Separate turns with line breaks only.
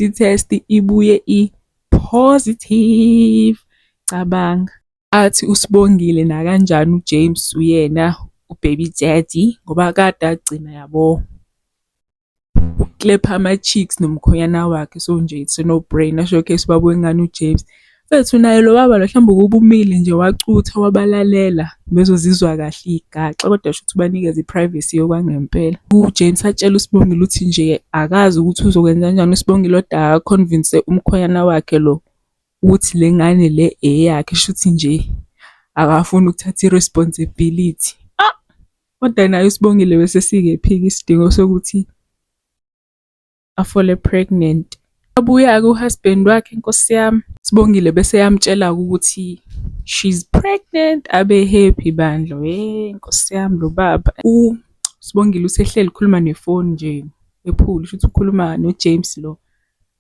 i-test ibuye i-positive. Cabanga. Athi uSibongile nakanjani uJames uyena ubaby daddy ngoba kade agcina yabo uklepha ama-cheeks nomkhonyana wakhe, so nje it's a no-brainer showcase ubaba wengane uJames. Fethu naye lo baba lo mhlawumbe ukuba umile nje wacutha wabalalela bezozizwa kahle igaxa, kodwa shuthi ubanikeza i-privacy yokwangempela. UJames atshela uSibongile ukuthi nje akazi ukuthi uzokwenza kanjani. uSibongile kodwa akaconvince umkhonyana wakhe lo ukuthi le ngane le eyakhe, shuthi nje akafuni ukuthatha i-responsibility. Kodwa naye uSibongile bese sikephika isidingo sokuthi afole pregnant. Abuya-ke uhusband wakhe, Nkosi yami, Sibongile bese yamtshela ukuthi she's pregnant, abe happy bandla. Nkosi yami lo baba. Sibongile usehleli ukhuluma nefoni nje ephula, shuthi ukhuluma noJames lo.